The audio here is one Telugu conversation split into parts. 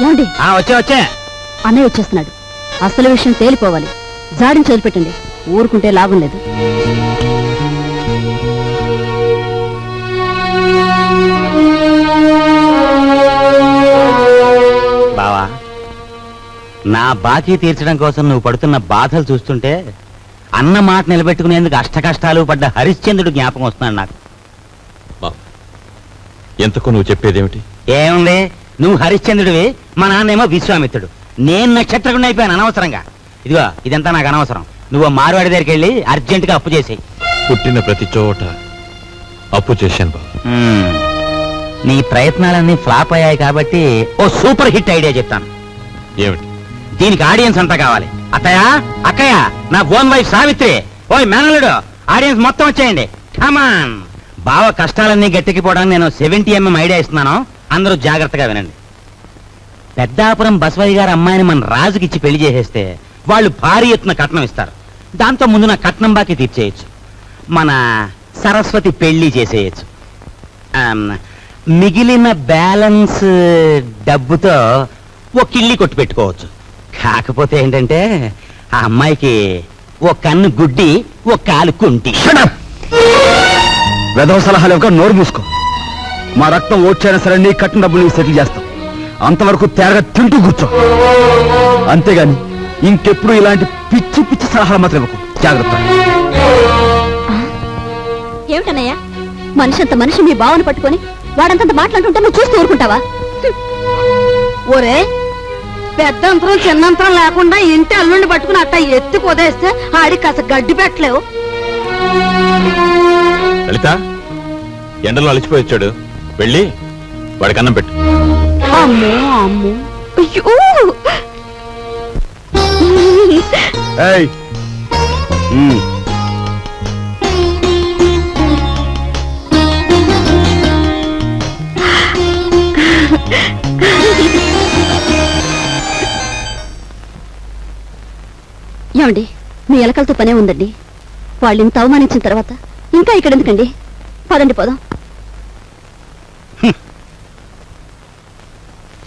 ఏమండి? వచ్చే అన్నయ్య వచ్చేస్తున్నాడు. అసలు విషయం తేలిపోవాలి. జాడిని చదివిపెట్టండి. ఊరుకుంటే లాభం లేదు. బావా, నా బాకీ తీర్చడం కోసం నువ్వు పడుతున్న బాధలు చూస్తుంటే అన్న మాట నిలబెట్టుకునేందుకు అష్టకష్టాలు పడ్డ హరిశ్చంద్రుడు జ్ఞాపకం వస్తున్నాడు నాకు. ఎంతకు నువ్వు చెప్పేదేమిటి? ఏముంది, నువ్వు హరిశ్చంద్రుడివి, మా నాన్నేమో విశ్వామిత్రుడు. నేను నక్షత్రకుండా అయిపోయాను అనవసరంగా. ఇదిగో ఇదంతా నాకు అనవసరం. నువ్వు మార్వాడి దగ్గరికి వెళ్ళి అర్జెంటుగా అప్పు చేసేయి. పుట్టిన ప్రతి చోట అప్పు చేశాను బాబు. నీ ప్రయత్నాలన్నీ ఫ్లాప్ అయ్యాయి కాబట్టి ఓ సూపర్ హిట్ ఐడియా చెప్తాను. ఏమిటి? దీనికి ఆడియన్స్ అంతా కావాలి. అత్తయ్య, అక్కయ్య, నా ఓన్ వైఫ్ సావిత్రి, ఓయ్ మేనలుడు, ఆడియన్స్ మొత్తం వచ్చేయండి. కమాన్. బావ కష్టాలన్నీ గట్టెక్కిపోవడానికి నేను 70mm ఐడియా ఇస్తున్నాను. అందరూ జాగ్రత్తగా వినండి. పెద్దాపురం బసవయ్య గారి అమ్మాయిని మన రాజుకిచ్చి పెళ్లి చేసేస్తే వాళ్ళు భారీ ఎత్తున కట్నం ఇస్తారు. దాంతో ముందు నా కట్నం బాకీ తీర్చేయచ్చు. మన సరస్వతి పెళ్లి చేసేయచ్చు. మిగిలిన బ్యాలెన్స్ డబ్బుతో ఓ కిళ్ళి కొట్టు పెట్టుకోవచ్చు. కాకపోతే ఏంటంటే ఆ అమ్మాయికి ఓ కన్ను గుడ్డి, ఓ కాలు కుంటి. వెధవ సలహాలు ఒక నోరు మూసుకో. మా రక్తం ఓడ్చైనా సరే నీ కట్టిన డబ్బులు నీకు సెటిల్ చేస్తాం. అంతవరకు తేరగా తింటూ కూర్చో. అంతేగాని ఇంకెప్పుడు ఇలాంటి పిచ్చి పిచ్చి సలహాలు మాత్రం ఇవ్వకు. జాగ్రత్త. ఏమిటన్నయ్యా, మనిషి అంత మనిషి మీ బావని పట్టుకొని వాడంతంత మాట్లాడుతుంటే నువ్వు చూస్తూ ఊరుకుంటావా? ఓరే, పెద్దంతరం చిన్నంతరం లేకుండా ఇంటి అల్లుండి పట్టుకుని అట్ట ఎత్తి పొదేస్తే ఆడికి కాస్త గడ్డి పెట్టలేవు. లలిత, ఎండలో అలిచిపోయి వచ్చాడు, వెళ్ళి వాడికి అన్నం పెట్టు. అమ్మో అమ్మో, అయ్యో. ఏమండి, మీ ఎలకలతో పనే ఉందండి. వాళ్ళు ఇంత అవమానించిన తర్వాత ఇంకా ఇక్కడ ఎందుకండి? పదండి, పోదాం.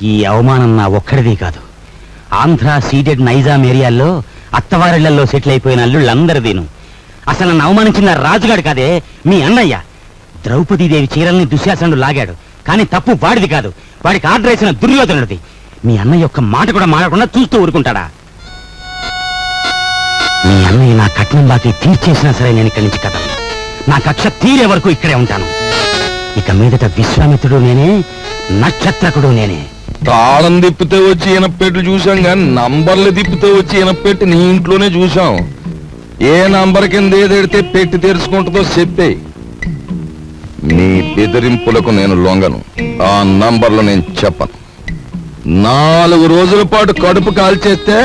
ఈ అవమానం నా ఒక్కడిది కాదు. ఆంధ్ర సీడెడ్ నైజాం ఏరియాల్లో అత్తవారిళ్లలో సెటిల్ అయిపోయిన అల్లుళ్ళందరిదీను. అసలు నన్ను అవమానించిన రాజుగాడు కాదే, మీ అన్నయ్య. ద్రౌపదీదేవి చీరల్ని దుశ్శాసనుడు లాగాడు, కానీ తప్పు వాడిది కాదు, వాడికి ఆర్డర్ వేసిన దుర్యోధనుడిది. మీ అన్నయ్య ఒక్క మాట కూడా మాట్లాడకుండా చూస్తూ ఊరుకుంటాడా? మీ అన్నయ్య నా కట్నం బాకీ తీర్చేసినా సరే నేను ఇక్కడి నుంచి కదలను. నా కక్ష తీరే వరకు ఇక్కడే ఉంటాను. ఇక మీదట విశ్వామిత్రుడు నేనే, నక్షత్రకుడు నేనే. తాళం తిప్పితే వచ్చి ఈనపెట్టు చూసాం కానీ నంబర్లు తిప్పితే వచ్చి ఈనపెట్టి నీ ఇంట్లోనే చూసాం. ఏ నంబర్ కింద ఏదెడితే పెట్టి తెరుచుకుంటుందో చెప్పే. నీ బెదిరింపులకు నేను లొంగను. ఆ నంబర్లు నేను చెప్పను. 4 రోజుల పాటు కడుపు కాల్చేస్తే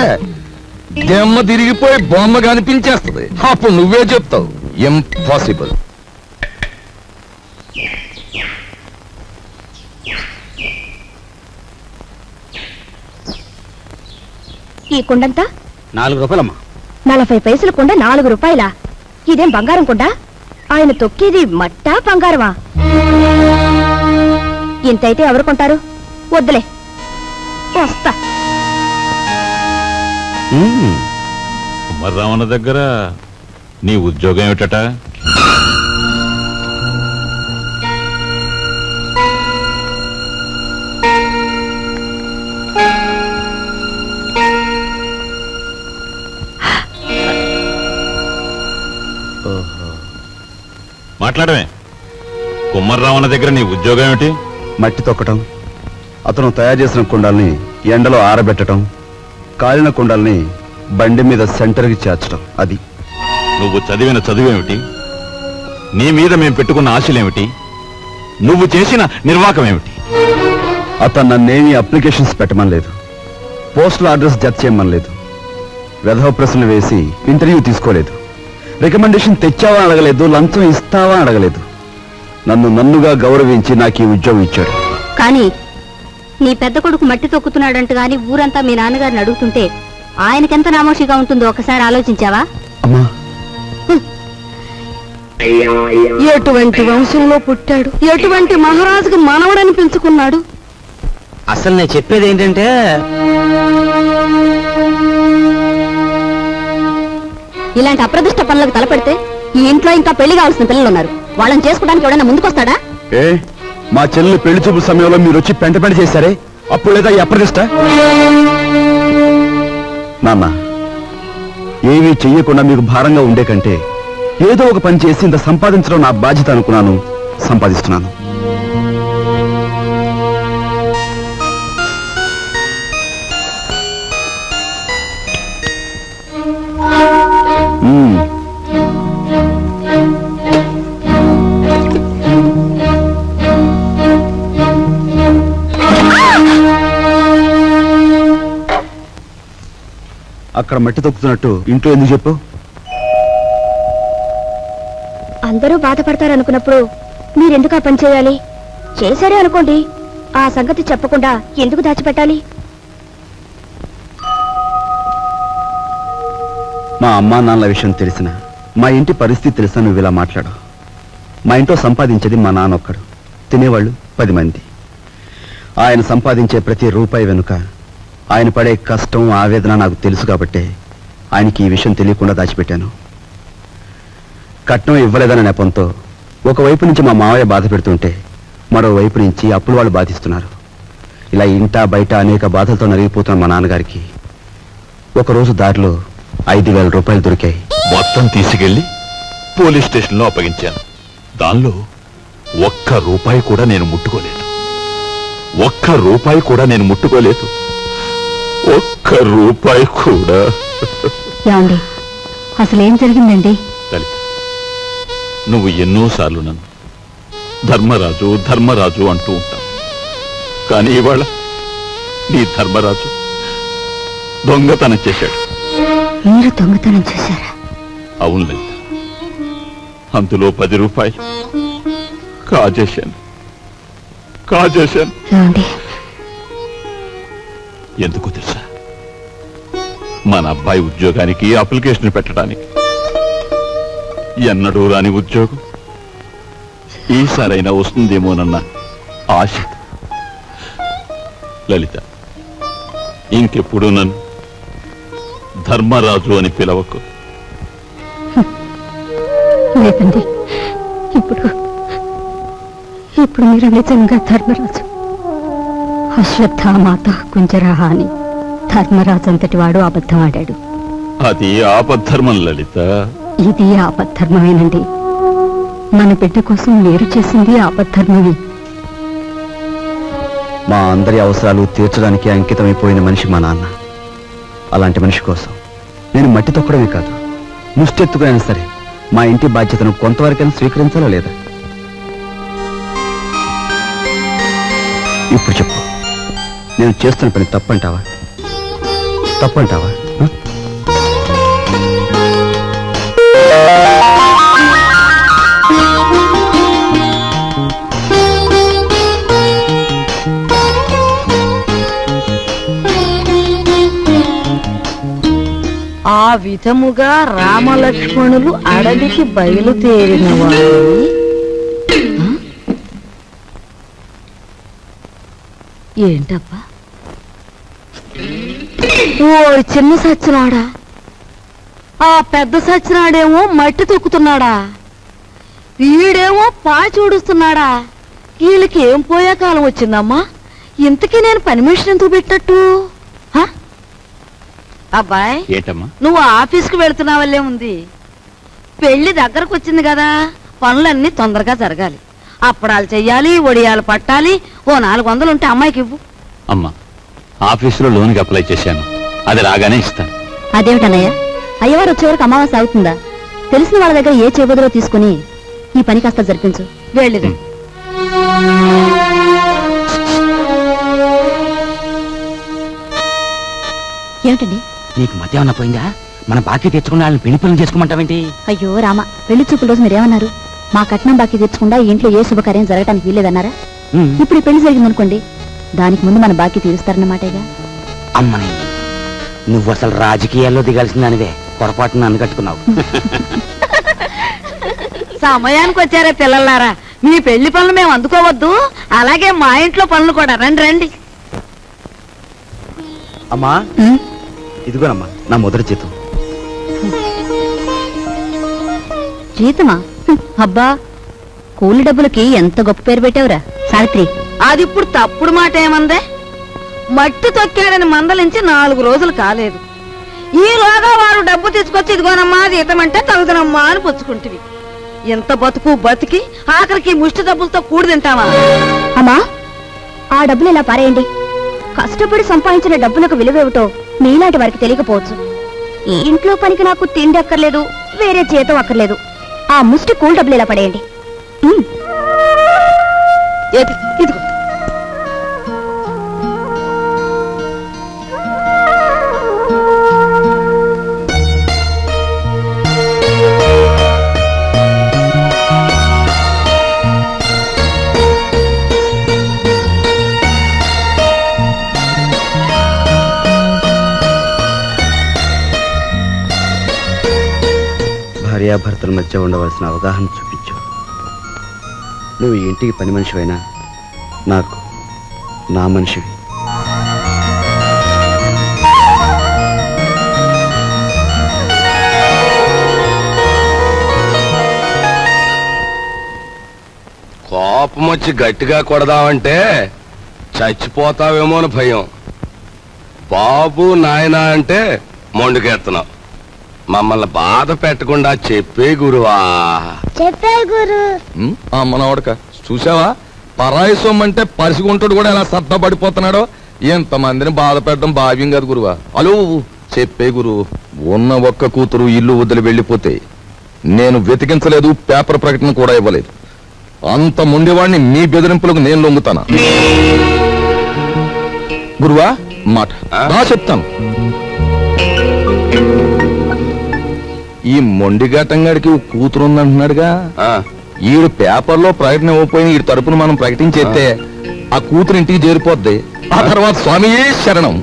దెమ్మ తిరిగిపోయి బొమ్మ కనిపించేస్తుంది. అప్పుడు నువ్వే చెప్తావు ఇంపాసిబుల్. ఈ కుండంతా 4 రూపాయలమ్మా. 40 పైసలు కుండ 4 రూపాయలా? ఇదేం బంగారం కుండ? ఆయన తొక్కేది మట్టా బంగారమా? ఇంతైతే ఎవరు కొంటారు? వద్దులే, వస్తా. కుమారరామన్న దగ్గర నీ ఉద్యోగం ఏమిటట? మాట్లాడమే. కుమారరామన్న దగ్గర నీ ఉద్యోగం ఏమిటి? మట్టి తొక్కటం, అతను తయారు చేసిన కుండాల్ని ఎండలో ఆరబెట్టడం, కాలిన కుండాల్ని బండి మీద సెంటర్కి చేర్చడం. అది. నువ్వు చదివిన చదువేమిటి? నీ మీద మేము పెట్టుకున్న ఆశలేమిటి? నువ్వు చేసిన నిర్వాకం ఏమిటి? అతను నన్నేమీ అప్లికేషన్స్ పెట్టమనలేదు, పోస్టల్ అడ్రస్ జత చేయమనలేదు, వెధవ ప్రశ్నలు వేసి ఇంటర్వ్యూ తీసుకోలేదు, రికమెండేషన్ తెచ్చావా అడగలేదు, లంచం ఇస్తావా అడగలేదు. నన్నుగా గౌరవించి నాకు ఈ ఉద్యోగం ఇచ్చాడు. కానీ నీ పెద్ద కొడుకు మట్టి తొక్కుతున్నాడంట గాని ఊరంతా మీ నాన్నగారిని అడుగుతుంటే ఆయనకెంత నామోషిగా ఉంటుందో ఒకసారి ఆలోచించావా? అమ్మా, ఎటువంటి వంశంలో పుట్టాడు, ఎటువంటి మహారాజుకు మనవడని పెంచుకున్నాడు. అసలు నేను చెప్పేది ఏంటంటే ఇలాంటి అప్రదిష్ట పనులకు తలపెడితే ఈ ఇంట్లో ఇంకా పెళ్లి కావాల్సిన పిల్లలు ఉన్నారు. వాళ్ళని చేసుకోవడానికి ఎవడైనా ముందుకొస్తాడా? ఏ మా చెల్లెలు పెళ్లి చూపు సమయంలో మీరు వచ్చి పెంట చేశారే, అప్పుడు లేదా ఈ అప్రదిష్ట? నాన్న, ఏమీ చెయ్యకుండా మీకు భారంగా ఉండే కంటే ఏదో ఒక పని చేసి ఇంత సంపాదించడం నా బాధ్యత అనుకున్నాను, సంపాదిస్తున్నాను. అక్కడ మట్టి తొక్కుతున్నట్టు ఇంట్లో ఎందుకు చెప్పు? అందరూ బాధపడతారనుకున్నప్పుడు మీరెందుకు ఆ పని చేయాలి? చేశారే అనుకోండి, ఆ సంగతి చెప్పకుండా ఎందుకు దాచిపెట్టాలి? మా అమ్మా నాన్నల విషయం తెలిసిన, మా ఇంటి పరిస్థితి తెలిసిన నువ్వు ఇలా మాట్లాడు. మా ఇంట్లో సంపాదించేది మా నాన్న ఒక్కడు, తినేవాళ్ళు 10 మంది. ఆయన సంపాదించే ప్రతి రూపాయి వెనుక ఆయన పడే కష్టం, ఆవేదన నాకు తెలుసు కాబట్టే ఆయనకి ఈ విషయం తెలియకుండా దాచిపెట్టాను. కట్నం ఇవ్వలేదన్న నెపంతో ఒకవైపు నుంచి మా మావయ్య బాధ పెడుతుంటే మరోవైపు నుంచి అప్పులు వాళ్ళు బాధిస్తున్నారు. ఇలా ఇంటా బయట అనేక బాధలతో నలిగిపోతున్న మా నాన్నగారికి ఒకరోజు దారిలో 5,000 రూపాయలు దొరికాయి. మొత్తం తీసుకెళ్లి పోలీస్ స్టేషన్లో అప్పగించాను. దానిలో ₹1 కూడా నేను ముట్టుకోలేదు. ₹1 కూడా నేను ముట్టుకోలేదు. ₹1 కూడా. ఏమండి, అసలేం జరిగిందండి? లలిత, నువ్వు ఎన్నోసార్లు నన్ను ధర్మరాజు ధర్మరాజు అంటూ ఉంటావు. కానీ ఇవాళ నీ ధర్మరాజు దొంగతనం చేశాడు. మీరు దొంగతనం చేశారా? అవును లలిత, అందులో ₹10 కాజేశాను. ఏమండి, ఎందుకు తెలుసా? మన అబ్బాయి ఉద్యోగానికి అప్లికేషన్ పెట్టడానికి. ఎన్నడూ రాని ఉద్యోగం ఈసారైనా వస్తుందేమోనన్న ఆశ. లలిత, ఇంకెప్పుడు నన్ను ధర్మరాజు అని పిలవకు. లేదండి, ఇప్పుడు మీరు నిజంగా ధర్మరాజు. అశ్వత్థామాత కుంజరహ అని ధర్మరాజు అంతటి వాడు అబద్ధం ఆడాడు. అది ఆపద్ధర్మం లలిత. ఇది ఆపద్ధర్మమేనండి. మన బిడ్డ కోసం మీరు చేసింది ఆపద్ధర్మమే. మా అందరి అవసరాలు తీర్చడానికి అంకితమైపోయిన మనిషి మా నాన్న. అలాంటి మనిషి కోసం నేను మట్టి తొక్కడమే కాదు, ముష్టెత్తుకునైనా సరే మా ఇంటి బాధ్యతను కొంతవరకైనా స్వీకరించాలా లేదా? ఇప్పుడు చెప్పు, నేను చేస్తున్న పని తప్పంటావా? ఆ విధముగా రామలక్ష్మణులు అడవికి బయలుదేరిన వారు ఏంటబ్బా? ఓ చిన్న సచ్చినాడా, ఆ పెద్ద సచ్చినాడేమో మట్టి తొక్కుతున్నాడా, వీడేమో పాచి ఊడుస్తున్నాడా? వీళ్ళకి ఏం పోయే కాలం వచ్చిందమ్మా? ఇంతకీ నేను పని మనిషిని ఎందుకు పెట్టినట్టు? అబ్బాయి, ఏంటమ్మా? నువ్వు ఆఫీస్కి వెళుతున్నావల్లే ఉంది. పెళ్లి దగ్గరకు వచ్చింది కదా, పనులన్నీ తొందరగా జరగాలి. అప్పడాలు చెయ్యాలి, ఒడియాలు పట్టాలి. ఓ 400 ఉంటే అమ్మాయికి ఇవ్వు. అమ్మా, ఆఫీసులో లోన్కి అప్లై చేశాను, అది రాగానే ఇస్తాను. అదేమిటన్నయ్య, అయ్యవారు వచ్చే వరకు అమావాస్య అవుతుందా? తెలిసిన వాళ్ళ దగ్గర ఏ చేబదులో తీసుకుని ఈ పని కాస్త జరిపించు. వెళ్ళిదు. ఏమిటండి, నీకు మధ్య ఏమన్నా పోయిందా? మన బాకీ తెచ్చుకున్న వాళ్ళని పెళ్లి పనులు చేసుకోమంటావేంటి? అయ్యో రామ, పెళ్లి చూపుల రోజు మీరేమన్నారు? మా కట్నం బాకీ తెచ్చకుండా ఈ ఇంట్లో ఏ శుభకార్యం జరగటానికి వీల్లేదన్నారా? ఇప్పుడు ఈ పెళ్లి జరిగిందనుకోండి, దానికి ముందు మన బాకీ తీరుస్తారన్నమాటేగా. అమ్మని, నువ్వు అసలు రాజకీయాల్లో దిగాల్సిందానివే, పొరపాటున నన్ను కట్టుకున్నావు. సమయానికి వచ్చారే పిల్లలారా, మీ పెళ్లి పనులు మేము అందుకోవద్దు, అలాగే మా ఇంట్లో పనులు కూడా. రండి రండి. అమ్మా ఇదిగోనమ్మా నా మొదటి జీతం. జీతమా? అబ్బా, కూలి డబ్బులకి ఎంత గొప్ప పేరు పెట్టావురా సావిత్రి. అది ఇప్పుడు తప్పుడు మాట ఏమందే? మట్టి తొక్కాడని మందలించి 4 రోజులు కాలేదు. ఈలోగా వాడు డబ్బు తీసుకొచ్చి ఇదిగోనమ్మా జీతమంటే తగుదనమ్మా అని పుచ్చుకుంటివి. ఎంత బతుకు బతికి ఆఖరికి ముష్టి డబ్బులతో కూడి తింటావా? అమ్మా, ఆ డబ్బులు ఇలా పారేయండి. కష్టపడి సంపాదించిన డబ్బులకు విలువేమిటో మీలాంటి వారికి తెలియకపోవచ్చు. ఈ ఇంట్లో పనికి నాకు తిండి అక్కర్లేదు, వేరే జీతం అక్కర్లేదు. ఆ ముష్టి కూల్ డబ్బులు ఇలా పడేయండి. ఇదిగో భార్యాభర్తల మధ్య ఉండవలసిన అవగాహన చూపించు. నువ్వు ఈ ఇంటికి పని మనిషివైనా నాకు నా మనిషివి. కోపం వచ్చి గట్టిగా కొడదామంటే చచ్చిపోతావేమో అని భయం. బాబు నాయనా అంటే మొండుకెత్తనావు. మమ్మల్ని బాధ పెట్టకుండా చెప్పే గురువా. చెప్పే గురు. మనవాడక చూసావా, పరాయి సొమ్మంటే పరిసిగుంటాడు కూడా ఎలా సత్తా పడిపోతున్నాడో. ఎంతమందిని బాధ పెట్టడం భావ్యం కాదు గురువా. అలో చెప్పే గురు. ఉన్న ఒక్క కూతురు ఇల్లు వదిలి వెళ్ళిపోతే నేను వెతికించలేదు, పేపర్ ప్రకటన కూడా ఇవ్వలేదు. అంత ముండేవాడిని మీ బెదిరింపులకు నేను లొంగుతానా? గురువా మాట నా చెప్తాను. ఈ మొండిఘటంగాడికి కూతురు ఉందంటున్నాడుగా, ఈడు పేపర్లో ప్రకటన ఇవ్వకపోయిన ఈ తరపున మనం ప్రకటించేస్తే ఆ కూతురు ఇంటికి చేరిపోద్ది. ఆ తర్వాత స్వామియే శరణం.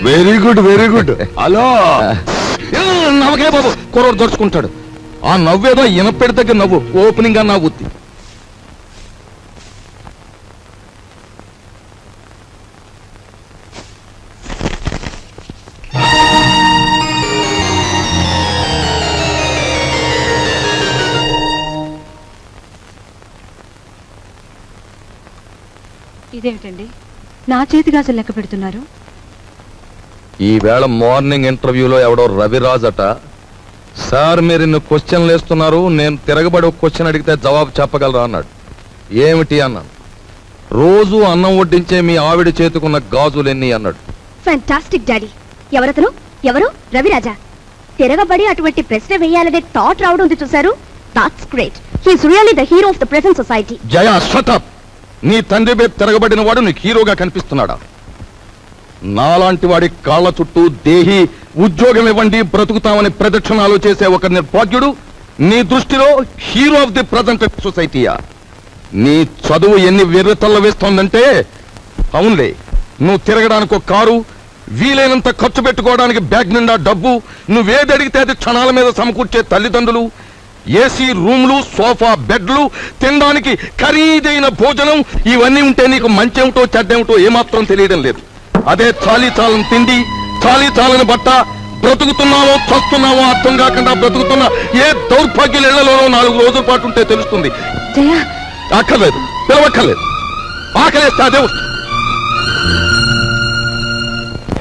Very good very good. Hello నవ్వకే బాబు, కుర్రోడు దొరుచుకుంటాడు. ఆ నవ్వేదో ఇనపెడి దగ్గర నవ్వు, ఓపెనింగ్ గా నవ్వుద్ది. ఇదేమిటండి, నా చేతి గాజులు లెక్క పెడుతున్నారు? ఈవేళ మార్నింగ్ ఇంటర్వ్యూలో ఎవడో రవిరాజ్ అట, సార్ మీరు ఇన్ని క్వశ్చన్లు వేస్తున్నారు, నేను తిరగబడి ఒక క్వశ్చన్ అడిగితే జవాబు చెప్పగలరా అన్నాడు. ఏమిటి అన్నాను. రోజు అన్నం వడ్డించే మీ ఆవిడ చేతుకున్న గాజులెన్ని అన్నాడు. Fantastic daddy. ఎవరతను? ఎవరు? రవిరాజా. తిరగబడి అటువంటి ప్రశ్న వేయాలనే థాట్ రావడం ఉంది చూసారు. That's great. He's really the hero of the present society. Jaya shut up. నీ తండ్రి వైపు తిరగబడిన వాడు నీకు హీరోగా కనిపిస్తున్నాడా? నాలాంటి వాడి కాళ్ల చుట్టూ దేహి ఉద్యోగం ఇవ్వండి బ్రతుకుతామని ప్రదక్షిణాలు చేసే ఒక నిర్భాగ్యుడు నీ దృష్టిలో హీరో ఆఫ్ ది ప్రజెంట్ సొసైటీయా? నీ చదువు ఎన్ని వెర్రితల్ల వేస్తోందంటే, అవునులే నువ్వు తిరగడానికి ఒక కారు, వీలైనంత ఖర్చు పెట్టుకోవడానికి బ్యాగ్ నిండా డబ్బు, నువ్వేది అడిగితే అది క్షణాల మీద సమకూర్చే తల్లిదండ్రులు, ఏసీ రూమ్లు, సోఫా బెడ్లు, తినడానికి ఖరీదైన భోజనం, ఇవన్నీ ఉంటే నీకు మంచేమిటో చెడ్డేమిటో ఏమాత్రం తెలియడం లేదు. అదే చాలీ చాలని తిండి, చాలీ చాలని బట్ట, బ్రతుకుతున్నావో చస్తున్నావో అర్థం కాకుండా బ్రతుకుతున్న ఏ దౌర్భాగ్యుల ఇళ్లలోనో 4 రోజుల పాటు ఉంటే తెలుస్తుంది. అక్కర్లేదు, పిలవక్కర్లేదు. ఆకలేస్తే అదే వస్తుంది.